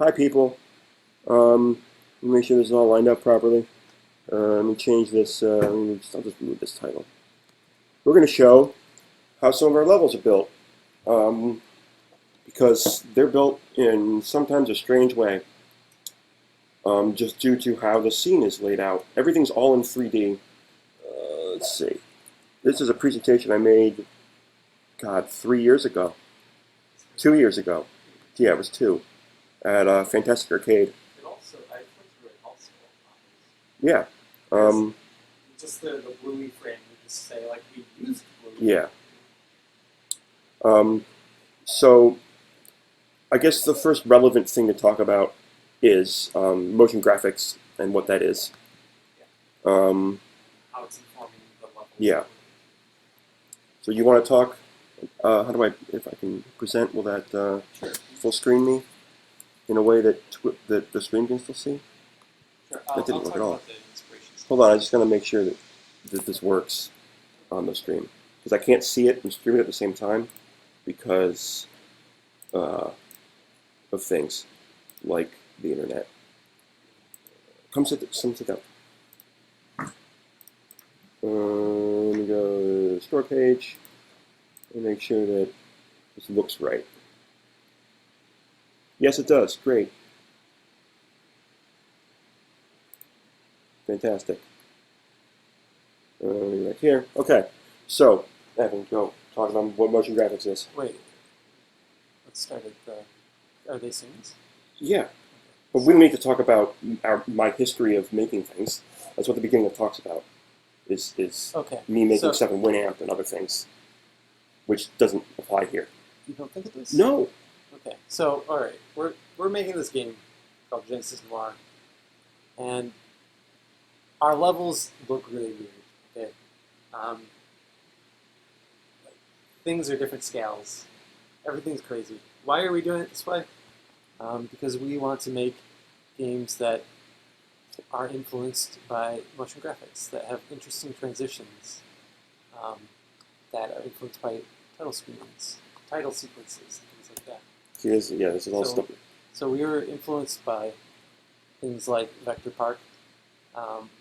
Hi, people. Let me make sure this is all lined up properly. Let me change this. I'll just move this title. We're going to show how some of our levels are built, because they're built in sometimes a strange way, just due to how the scene is laid out. Everything's all in 3D. Let's see. This is a presentation I made, God, 3 years ago. 2 years ago. Yeah, it was 2. At Fantastic Arcade. It also, I went through it also. Yeah. Just the bluey frame, we just say, like, we used bluey. Yeah. So, I guess the first relevant thing to talk about is motion graphics and what that is. How it's informing the level. Yeah. So you want to talk? How do I, if I can present, will that Sure. full screen me in a way that that the screen can still see? Sure. That didn't work at all. About the inspirations. Hold on, I just got to make sure that this works on the stream, because I can't see it and stream it at the same time because of things like the internet. Come sit down. Let me go to the store page and make sure that this looks right. Yes, it does. Great. Fantastic. Right here. Okay. So, Evan, go talk about what motion graphics is. Wait. Let's start at the. Are they scenes? Yeah. But we need to talk about my history of making things. That's what the beginning of talk's about. Is Okay. me making So- stuff in Winamp and other things, which doesn't apply here. You don't think it is? No. Okay. So, all right, we're making this game called Genesis Noir, and our levels look really weird. Okay. Things are different scales. Everything's crazy. Why are we doing it this way? Because we want to make games that are influenced by motion graphics, that have interesting transitions, that are influenced by title screens, title sequences, things like that. This is all So- stuff. So we were influenced by things like Vector Park,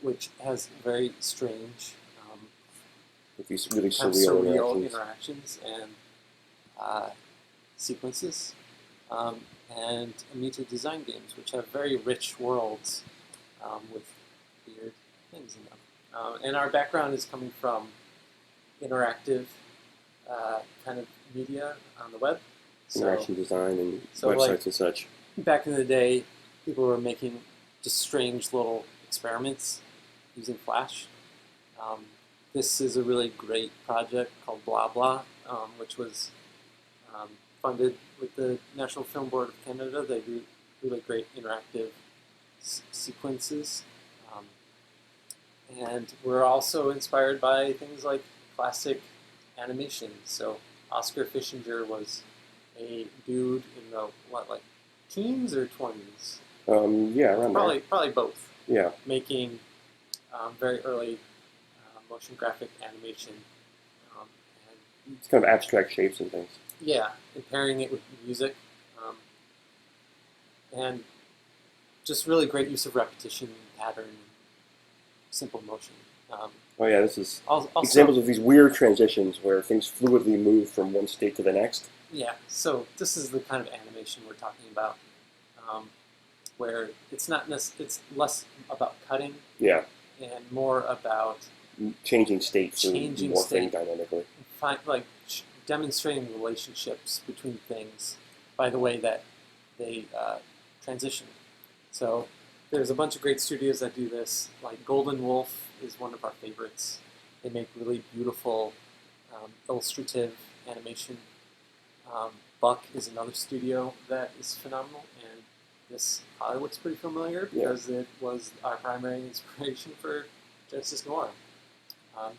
which has very strange, With these really kind of surreal surreal interactions. interactions and sequences, and Amita design games, which have very rich worlds with weird things in them. And our background is coming from interactive kind of media on the web. So Interaction design and so, websites like- and such. back in the day, people were making just strange little experiments using Flash. This is a really great project called Blah Blah, which was funded with the National Film Board of Canada. They do really great interactive sequences. And we're also inspired by things like classic animation. So Oscar Fischinger was a dude in the, teens or 20s? Yeah, around Probably both. there. Yeah. Making very early motion graphic animation. And It's kind of abstract shapes and things. yeah, and pairing it with music. And just really great use of repetition, pattern, simple motion. Oh yeah, this is Also, examples of these weird transitions where things fluidly move from one state to the next. yeah, so this is the kind of animation we're talking about, where it's it's less about cutting Yeah. and more about Changing states and Changing morphing state. dynamically. demonstrating relationships between things by the way that they transition. So there's a bunch of great studios that do this. Like Golden Wolf is one of our favorites. They make really beautiful illustrative animation. Buck is another studio that is phenomenal, and this probably looks pretty familiar because it was our primary inspiration for Genesis Noir.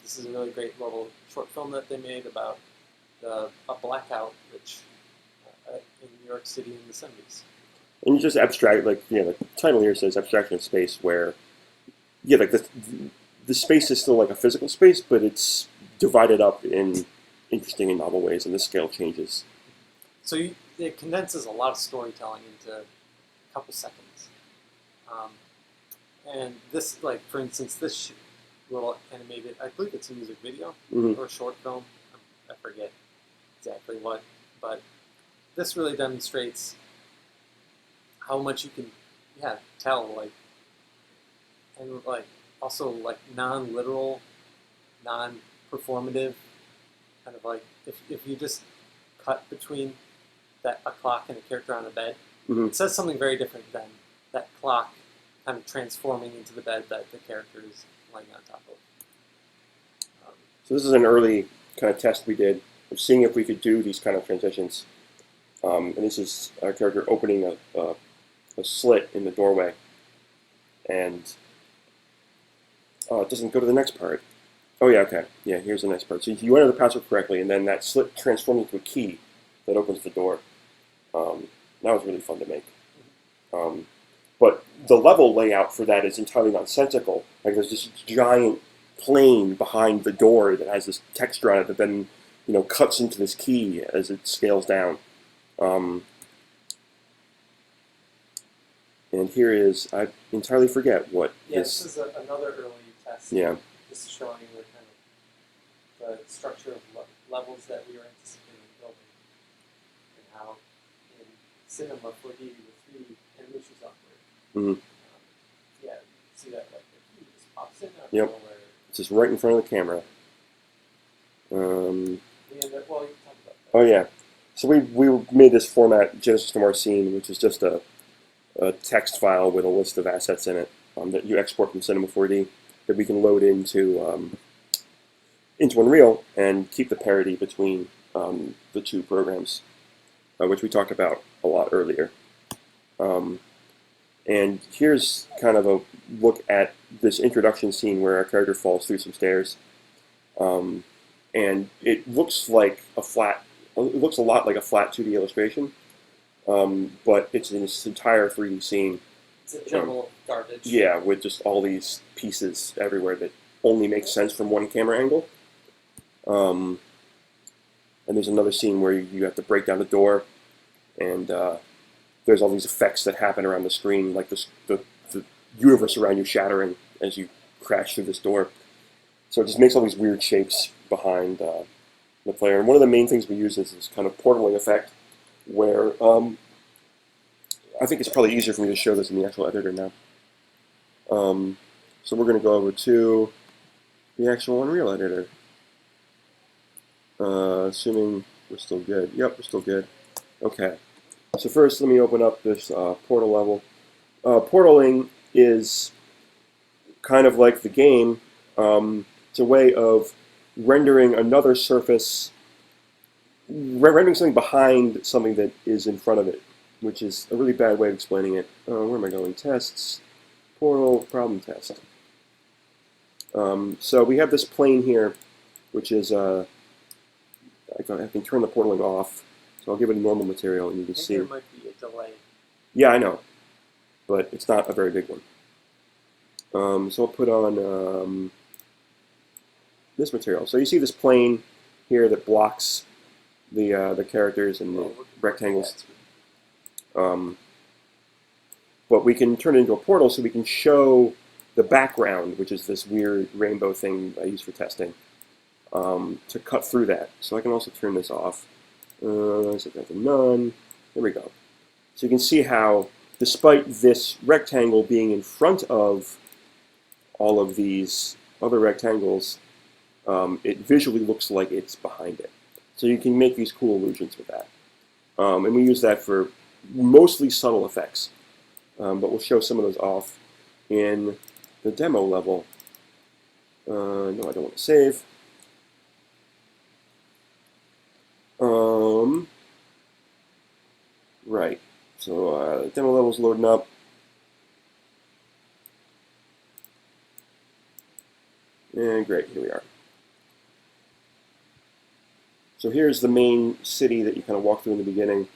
This is a really great little short film that they made about a blackout in New York City in the 70s. And you just abstract, the title here says Abstraction of Space, where, the space is still like a physical space, but it's divided up in interesting and novel ways, and the scale changes. So it condenses a lot of storytelling into couple seconds. And this, like for instance, this little animated, I believe it's a music video or a short film. I forget exactly what, but this really demonstrates how much you can, tell, like, and like also like non-literal, non-performative, kind of like if you just cut between a clock and a character on a bed, it says something very different than that clock kind of transforming into the bed that the character is lying on top of. So this is an early kind of test we did of seeing if we could do these kind of transitions. And this is our character opening a slit in the doorway. And it doesn't go to the next part. Oh yeah, okay. Yeah, here's the next part. So you enter the password correctly, and then that slit transforms into a key that opens the door. That was really fun to make. But the level layout for that is entirely nonsensical. Like there's this giant plane behind the door that has this texture on it that then, cuts into this key as it scales down. And here is, I entirely forget what this is another early test. Yeah. This is showing the kind of the structure of levels that we were anticipating building, and how in Cinema 4D the 3D animation software. See that like the key just pops in out of nowhere. It's just right in front of the camera. You can talk about that. Oh yeah. So we made this format, Genesis Noir scene, which is just a text file with a list of assets in it that you export from Cinema 4D that we can load into Unreal and keep the parity between the two programs, which we talked about a lot earlier. And here's kind of a look at this introduction scene where our character falls through some stairs. And it looks like it looks a lot like a flat 2D illustration, but it's in this entire 3D scene. It's a jumble of garbage. Yeah, with just all these pieces everywhere that only make sense from one camera angle. And there's another scene where you have to break down the door, and there's all these effects that happen around the screen, like the universe around you shattering as you crash through this door. So it just makes all these weird shapes behind the player. And one of the main things we use is this kind of portaling effect, where I think it's probably easier for me to show this in the actual editor now. So we're going to go over to the actual Unreal editor. Assuming we're still good. Yep, we're still good. Okay. So first, let me open up this portal level. Portaling is kind of like the game. It's a way of rendering another surface, rendering something behind something that is in front of it, which is a really bad way of explaining it. Where am I going? Tests, portal, problem test. So we have this plane here, which is, I can turn the portaling off, so I'll give it a normal material, and you can see. There might be a delay. Yeah, I know, but it's not a very big one. So I'll put on this material. So you see this plane here that blocks the characters and the rectangles. But we can turn it into a portal so we can show the background, which is this weird rainbow thing I use for testing, to cut through that. So I can also turn this off. Set that to none. There we go. So you can see how, despite this rectangle being in front of all of these other rectangles, it visually looks like it's behind it. So you can make these cool illusions with that. And we use that for mostly subtle effects. But we'll show some of those off in the demo level. No, I don't want to save. Right. So the demo level's loading up. And great, here we are. So here's the main city that you kind of walk through in the beginning.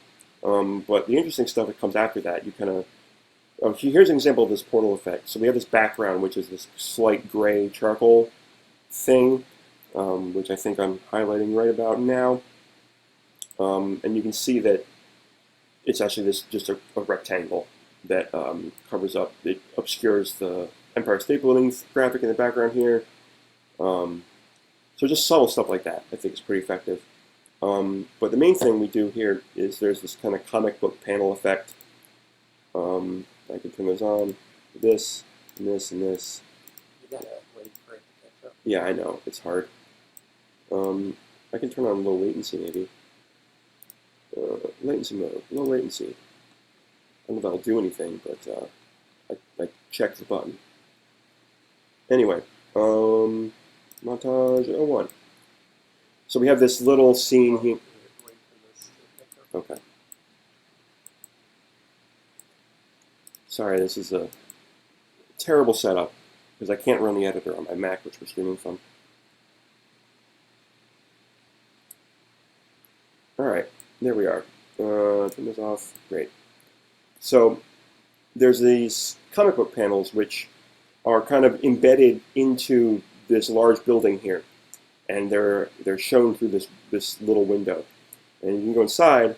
But the interesting stuff that comes after that, you kind of... here's an example of this portal effect. So we have this background, which is this slight gray charcoal thing, which I think I'm highlighting right about now. And you can see that it's actually just a rectangle. that covers up, it obscures the Empire State Building graphic in the background here. So just subtle stuff like that, I think, is pretty effective. But the main thing we do here is there's this kind of comic book panel effect. I can turn those on. This, and this, and this. You gotta wait for it to catch up. Yeah, I know. It's hard. I can turn on low latency, maybe. Latency mode. Low latency. I don't know if that'll do anything, but I checked the button. Anyway, montage 01. So we have this little scene here. Wait for this to catch up. Okay. Sorry, this is a terrible setup because I can't run the editor on my Mac, which we're streaming from. All right, there we are. Turn this off. Great. So there's these comic book panels which are kind of embedded into this large building here, and they're shown through this little window. And you can go inside.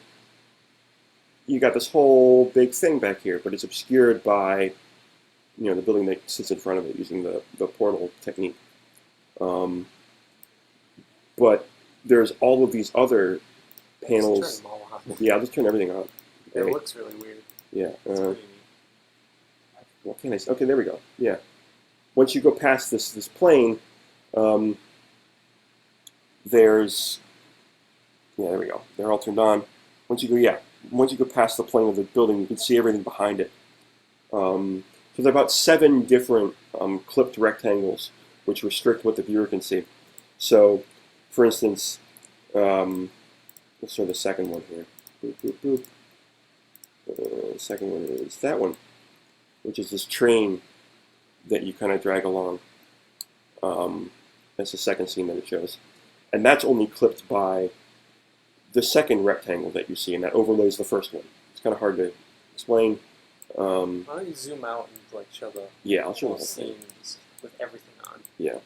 You got this whole big thing back here, but it's obscured by, the building that sits in front of it using the portal technique. But there's all of these other panels. Just turn them all on. Yeah, I'll just turn everything on. It looks really weird. Yeah. It's pretty neat. What can I say? Okay, there we go. Yeah. Once you go past this plane, there's, there we go. They're all turned on. Once you go past the plane of the building, you can see everything behind it. So there are about 7 different clipped rectangles which restrict what the viewer can see. So, for instance, let's show the second one here. Boop, boop, boop. The second one is that one, which is this train that you kind of drag along. That's the second scene that it shows. And that's only clipped by the second rectangle that you see, and that overlays the first one. It's kind of hard to explain. Why don't you zoom out and show the I'll show the whole whole thing. scene just with everything on? Yeah.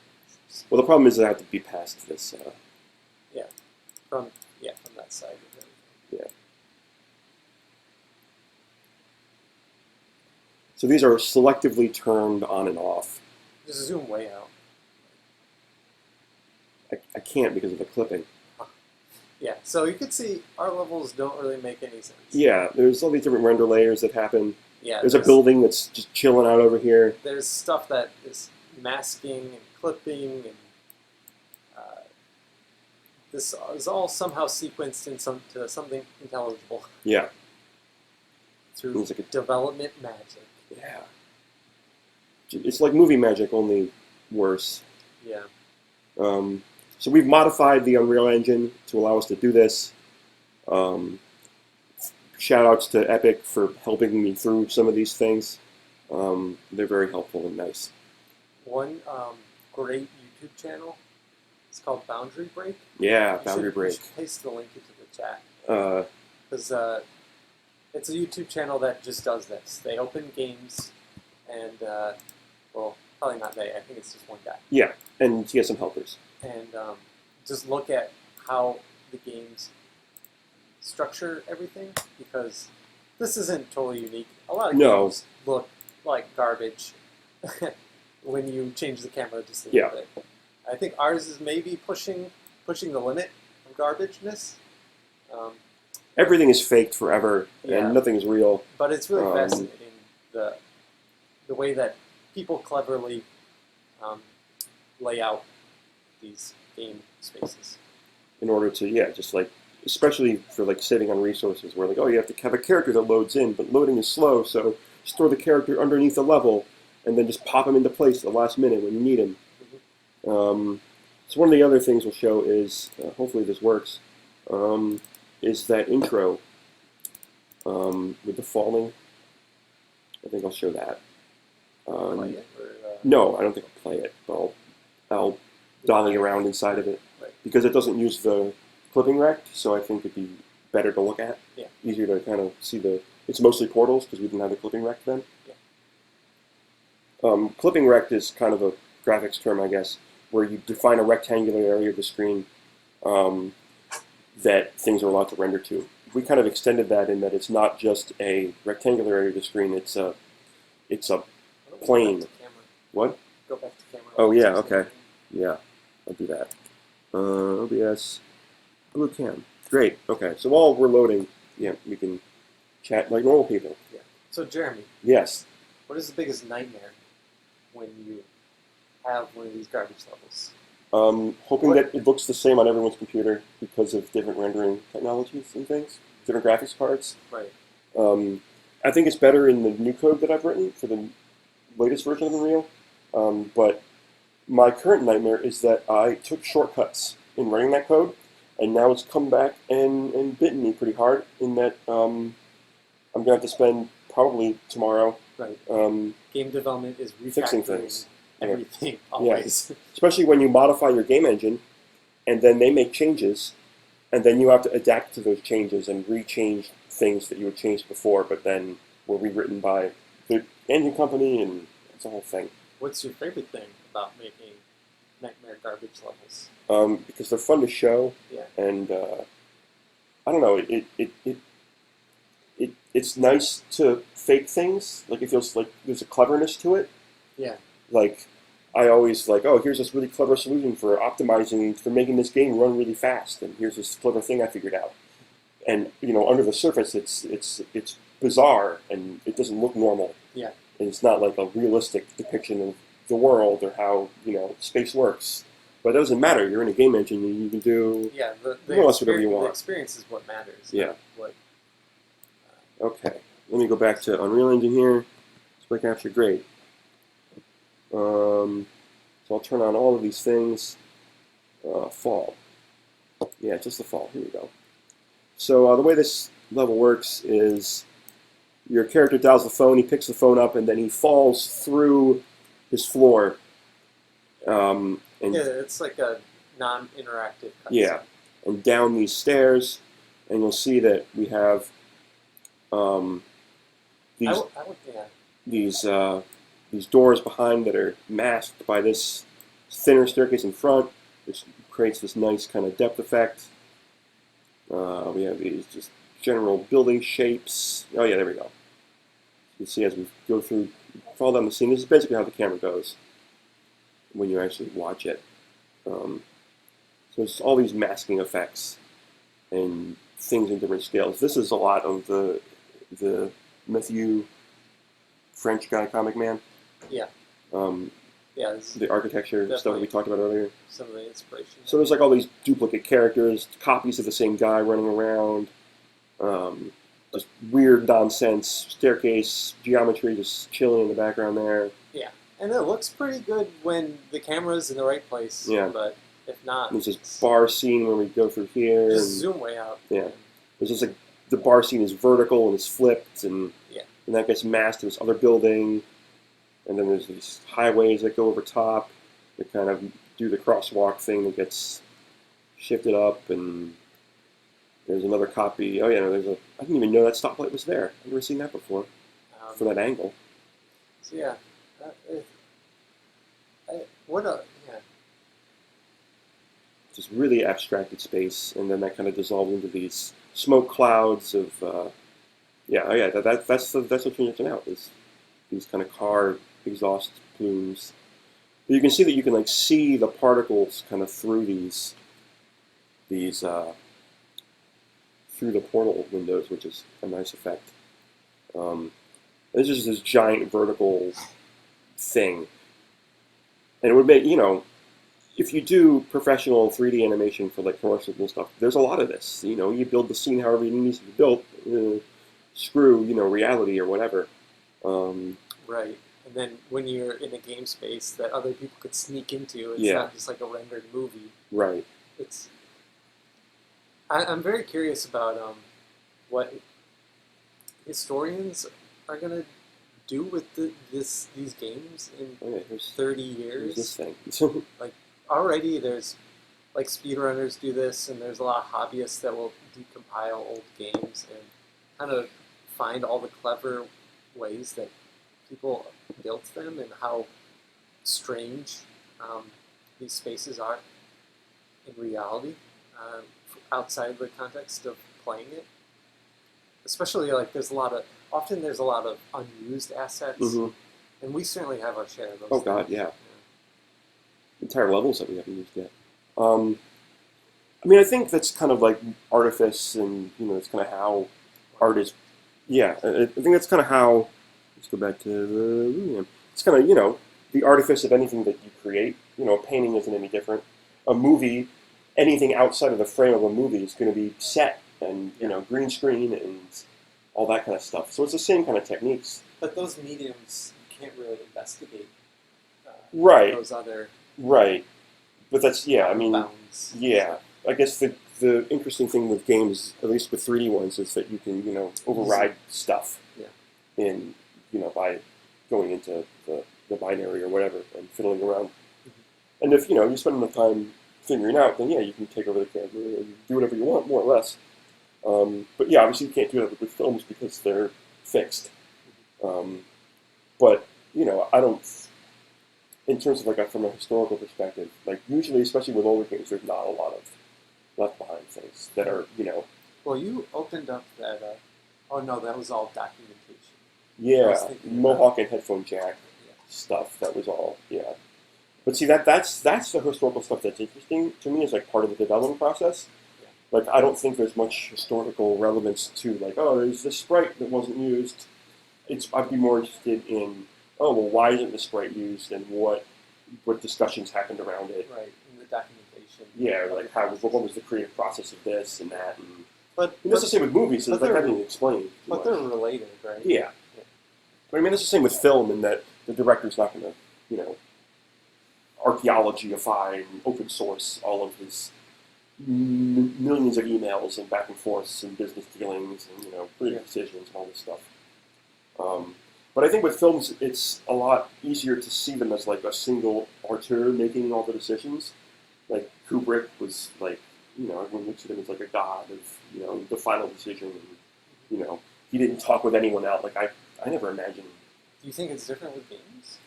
Well, the problem is I have to be past this. From that side of everything. Yeah. So these are selectively turned on and off. Just zoom way out. I can't because of the clipping. Yeah, so you can see our levels don't really make any sense. Yeah, there's all these different render layers that happen. Yeah, There's a building that's just chilling out over here. There's stuff that is masking and clipping, and this is all somehow sequenced into something intelligible. Yeah. Through It's like a- development magic. Yeah. It's like movie magic, only worse. Yeah. So we've modified the Unreal Engine to allow us to do this. Shout outs to Epic for helping me through some of these things. They're very helpful and nice. One great YouTube channel is called Boundary Break. Yeah, You Boundary should Break. paste the link into the chat. Uh, Because it's a YouTube channel that just does this. They open games, and well, probably not they. I think it's just one guy. yeah, and he has some helpers. And just look at how the games structure everything, because this isn't totally unique. A lot of games look like garbage when you change the camera just a little bit. I think ours is maybe pushing the limit of garbageness. Everything is faked forever, Yeah. and nothing is real. But it's really fascinating the way that people cleverly lay out these game spaces. In order to, just like, especially for like saving on resources, where like, oh, you have to have a character that loads in, but loading is slow, so store the character underneath the level, and then just pop him into place at the last minute when you need him. So one of the other things we'll show is, hopefully this works, is that intro with the falling. I think I'll show that. Play it, or, No, I don't think I'll play it, but I'll dolly around inside of it. Right. Because it doesn't use the clipping rect, so I think it'd be better to look at. Yeah. Easier to kind of see it's mostly portals, because we didn't have the clipping rect then. Yeah. Clipping rect is kind of a graphics term, I guess, where you define a rectangular area of the screen that things are allowed to render to. we kind of extended that in that it's not just a rectangular area of the screen. It's a plane. What? Go back to camera. Oh yeah. Okay. Yeah, I'll do that. OBS Blue Cam. Great. Okay. So while we're loading, yeah, we can chat like normal people. Yeah. So Jeremy, Yes. what is the biggest nightmare when you have one of these garbage levels? Hoping that it looks the same on everyone's computer because of different rendering technologies and things, different graphics cards. Right. I think it's better in the new code that I've written for the latest version of Unreal. But my current nightmare is that I took shortcuts in writing that code, and now it's come back and bitten me pretty hard in that I'm going to have to spend probably tomorrow Right. Game development is fixing refactoring things. everything always. Especially when you modify your game engine, and then they make changes, and then you have to adapt to those changes and rechange things that you had changed before, but then were rewritten by the engine company, and it's a whole thing. What's your favorite thing about making nightmare garbage levels? Because they're fun to show, Yeah. and I don't know, it's nice to fake things. Like, it feels like there's a cleverness to it. Yeah. Like, I always like, oh, here's this really clever solution for optimizing, for making this game run really fast, and here's this clever thing I figured out. And under the surface, it's bizarre and it doesn't look normal. Yeah. And it's not like a realistic depiction of the world or how space works. But it doesn't matter. You're in a game engine, and you can do more or less whatever you want. The experience is what matters. Yeah. What? Okay. Let me go back to Unreal Engine here. Display capture, great. So I'll turn on all of these things. Fall. Yeah, just the fall. Here we go. So the way this level works is your character dials the phone, he picks the phone up, and then he falls through his floor. And it's like a non-interactive cutscene. Yeah, and down these stairs, and you'll see that we have these doors behind that are masked by this thinner staircase in front, which creates this nice kind of depth effect. We have these just general building shapes. Oh yeah, there we go. You can see as we go through, fall down the scene. This is basically how the camera goes when you actually watch it. So it's all these masking effects and things in different scales. This is a lot of the Matthew French guy, Comic Man. Yeah. The architecture stuff that we talked about earlier. Some of the inspiration. So there's like all these duplicate characters, copies of the same guy running around. Just weird nonsense, staircase, geometry just chilling in the background there. Yeah, and it looks pretty good when the camera's in the right place. Yeah. But if not, there's this bar scene where we go through here. Just zoom way out. Yeah. There's just like the bar scene is vertical and it's flipped, and that gets masked to this other building. And then there's these highways that go over top that kind of do the crosswalk thing that gets shifted up, and there's another copy. Oh yeah, I didn't even know that stoplight was there. I've never seen that before for that angle. So yeah, Just really abstracted space, and then that kind of dissolves into these smoke clouds of that's what you're looking out, is these kind of car exhaust plumes. But you can see that you can like see the particles kind of through these through the portal windows, which is a nice effect. This is this giant vertical thing, and it would make if you do professional 3D animation for like commercials and stuff, there's a lot of this. You build the scene however it needs to be built. Screw reality or whatever. Right. And then when you're in a game space that other people could sneak into, it's not just like a rendered movie. Right. I'm very curious about what historians are going to do with these games in 30 years. This thing. Like, already there's, like, speedrunners do this, and there's a lot of hobbyists that will decompile old games and kind of find all the clever ways that people built them and how strange these spaces are in reality outside the context of playing it. especially like there's a lot of unused assets, Mhm. and we certainly have our share of those. Oh things. God, yeah. Entire levels that we haven't used yet. I mean, I think that's kind of like artifice, and it's kind of how art is. Yeah, I think that's kind of how. Let's go back to the. It's kind of the artifice of anything that you create. A painting isn't any different. A movie, anything outside of the frame of a movie is going to be set and green screen and all that kind of stuff. So it's the same kind of techniques. But those mediums you can't really investigate. Right. Those other. Right. But that's I mean, bounds. yeah. I guess the interesting thing with games, at least with 3D ones, is that you can override stuff. Yeah. In by going into the binary or whatever and fiddling around. Mm-hmm. And if you spend enough time figuring out, then you can take over the camera and do whatever you want, more or less. But yeah, obviously you can't do that with films because they're fixed. But I don't. In terms of from a historical perspective, usually, especially with older games, there's not a lot of left behind things that are Well, you opened up that. Oh no, that was all documentation. Yeah, Mohawk and headphone jack stuff. That was all. Yeah. But see that's the historical stuff that's interesting to me. Is part of the development process. Yeah. I don't think there's much historical relevance to there's this sprite that wasn't used. I'd be more interested in why isn't the sprite used and what discussions happened around it. Right, in the documentation. Yeah, what was the creative process of this and that. And that's the same with movies. It's I didn't explain. But they're related, right? Yeah. But I mean, it's the same with film in that the director's not going to, archaeologyify and open source all of his millions of emails and back and forths and business dealings and, creative decisions and all this stuff. But I think with films, it's a lot easier to see them as a single auteur making all the decisions. Kubrick was everyone looks at him as a god of, the final decision. And, he didn't talk with anyone out. I never imagined. Do you think it's different with games?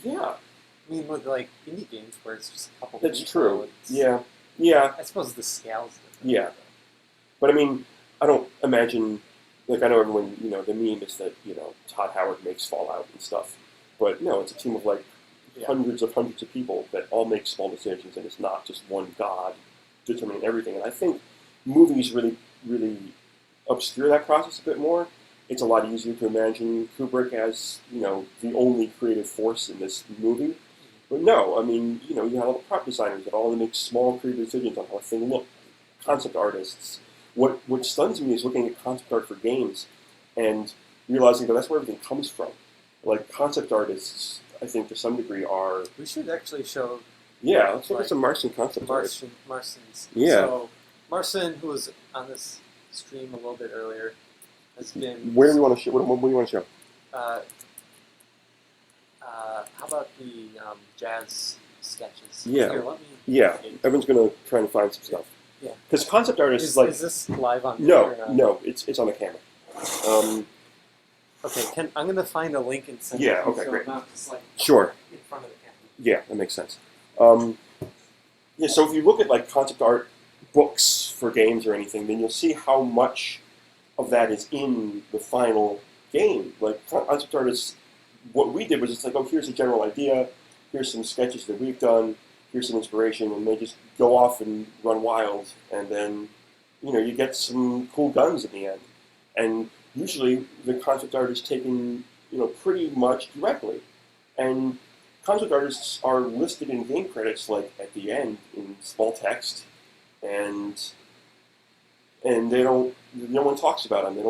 Yeah. I mean, with indie games where it's just a couple. That's true. Yeah. I suppose the scale's different. Yeah. But I mean, I don't imagine. I know everyone. The meme is that Todd Howard makes Fallout and stuff, but no, it's a team of hundreds of people that all make small decisions, and it's not just one god determining everything. And I think movies really, really obscure that process a bit more. It's a lot easier to imagine Kubrick as, the only creative force in this movie. But no, I mean, you have all the prop designers that all make small creative decisions on how a thing looks. Concept artists. What stuns me is looking at concept art for games and realizing that that's where everything comes from. Concept artists, I think to some degree are... We should actually show... Yeah, let's look at some Martian concept art. Martians. Yeah. So, Marcin, who was on this stream a little bit earlier, has been... Where do we want to show? What do you want to show? How about the jazz sketches? Yeah. Here, let me... Yeah, everyone's going to try and find some stuff. Yeah. Because concept artists is this live on video? No, it's on the camera. Okay, I'm going to find a link and send it. Yeah, okay, so great. Not just sure. In front of the camera. Yeah, that makes sense. So if you look at concept art books for games or anything, then you'll see how much of that is in the final game. Concept artists, what we did was it's here's a general idea, here's some sketches that we've done, here's some inspiration, and they just go off and run wild, and then, you get some cool guns in the end. And usually the concept art is taken, pretty much directly. And concept artists are listed in game credits, at the end, in small text, and no one talks about them. They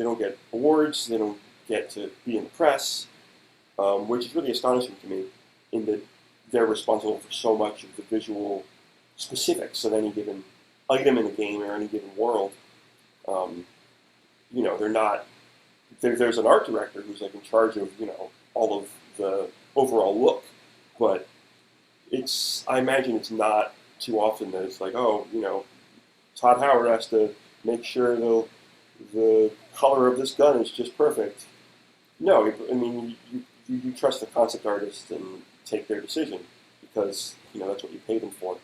don't get awards, they don't get to be in the press, which is really astonishing to me, in that they're responsible for so much of the visual specifics of any given item in a game or any given world. They're not. There's an art director who's in charge of all of the overall look, but I imagine it's not too often that it's Todd Howard has to make sure the color of this gun is just perfect. No, I mean you trust the concept artist and take their decision because that's what you pay them for.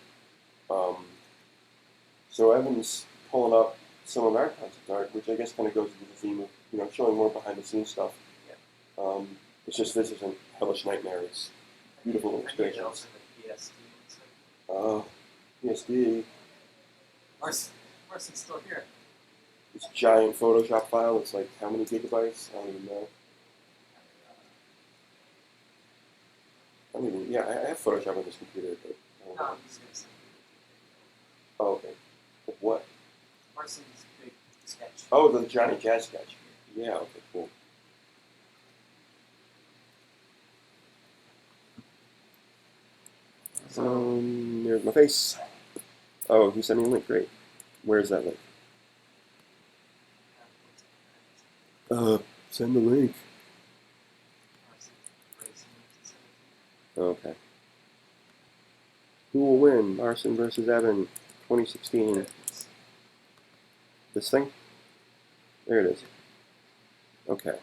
So Evan's pulling up some of our concept art, which I guess kind of goes into the theme of showing more behind the scenes stuff. Yeah. It's just this isn't Hellish Nightmare. It's beautiful illustrations. PSD. Marston's still here. This giant Photoshop file. It's like how many gigabytes? I don't even know. Yeah, I have Photoshop on this computer, but I don't know. I'm just gonna say. Oh, okay. But what? Marston's big sketch. Oh, the giant jazz sketch. Yeah, okay, cool. There's my face. Oh, he sent me a link. Great. Where's that link? Send the link. Okay. Who will win? Larson versus Evan, 2016. This thing? There it is. Okay.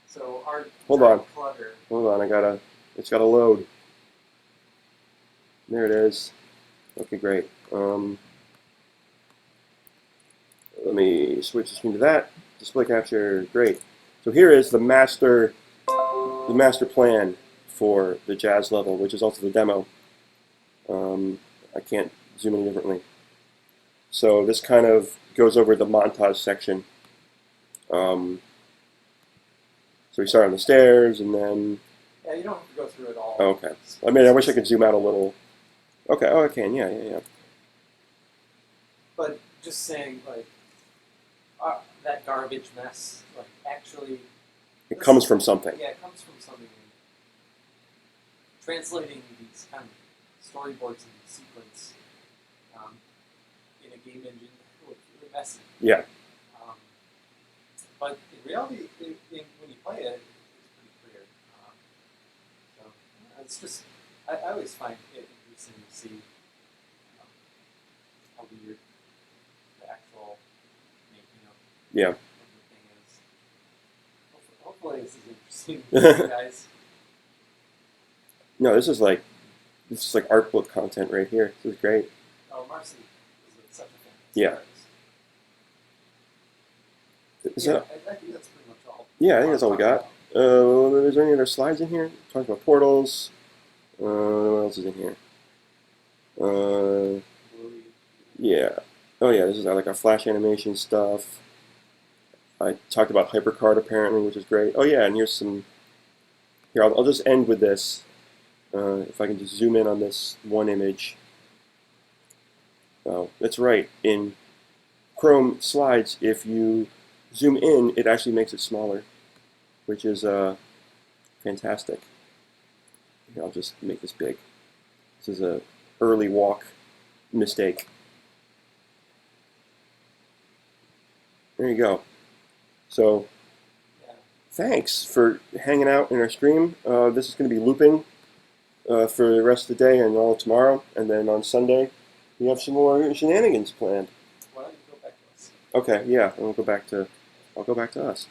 So our Hold on. clutter. Hold on. It's gotta load. There it is. Okay, great. Let me switch the screen to that. Display capture. Great. So here is the master plan for the jazz level, which is also the demo. I can't zoom any differently. So this kind of goes over the montage section. So we start on the stairs, and then... Yeah, you don't have to go through it all. Okay. I mean, I wish I could zoom out a little. Okay, oh, I can, yeah. But just saying, like, that garbage mess, like, actually... It comes from something. Yeah, it comes from something. Translating these kind of storyboards into sequence in a game engine looks really messy. Yeah. But in reality, when you play it, it's pretty clear. So it's just, I always find it interesting to see how weird the actual making of the thing is. Hopefully this is interesting for you guys. No, this is like art book content right here. This is great. Oh, Marcy is such a fan. Yeah. Is that? I think that's pretty much all. Yeah, I think that's all we got. Is there any other slides in here? Talking about portals. What else is in here? Yeah. Oh yeah, this is like our flash animation stuff. I talked about HyperCard apparently, which is great. Oh yeah, and here's some. Here, I'll just end with this. If I can just zoom in on this one image. Oh, that's right. In Chrome Slides, if you zoom in, it actually makes it smaller, which is fantastic. Here, I'll just make this big. This is a early walk mistake. There you go. So, thanks for hanging out in our stream. This is going to be looping for the rest of the day and all tomorrow, and then on Sunday we have some more shenanigans planned. Why don't you go back to us? Okay, yeah, I'll go back to us.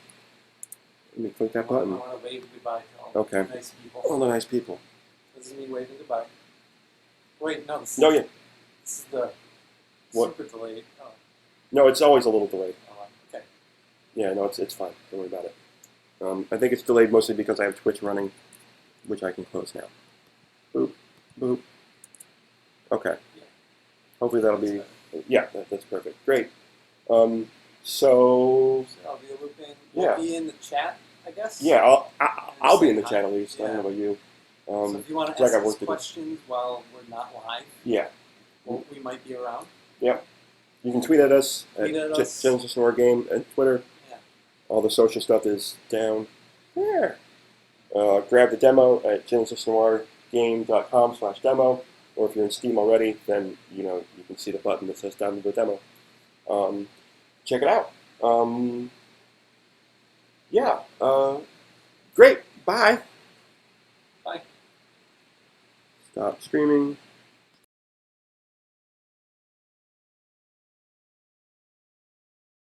Let me click that button. I want to wave goodbye to all the nice people. All the nice people. This is me waving goodbye. Wait, no. This is the super delayed. Oh. No, it's always a little delayed. Okay. Yeah, no, it's fine. Don't worry about it. I think it's delayed mostly because I have Twitch running, which I can close now. Boop, boop. Okay. Yeah. Hopefully that'll be... Yeah, that's perfect. Great. So I'll be looping. Yeah. We'll be in the chat, I guess. Yeah, I'll be in the chat at least. Yeah. I don't know about you. So if you want to ask us questions while we're not live, we might be around. Yep. You can tweet at us at Genesis Noir Game and Twitter. Yeah. All the social stuff is down there. Grab the demo at genesisnoirgame.com/demo, or if you're in Steam already, then you can see the button that says download the demo. Check it out. Great. Bye. Bye. Stop streaming.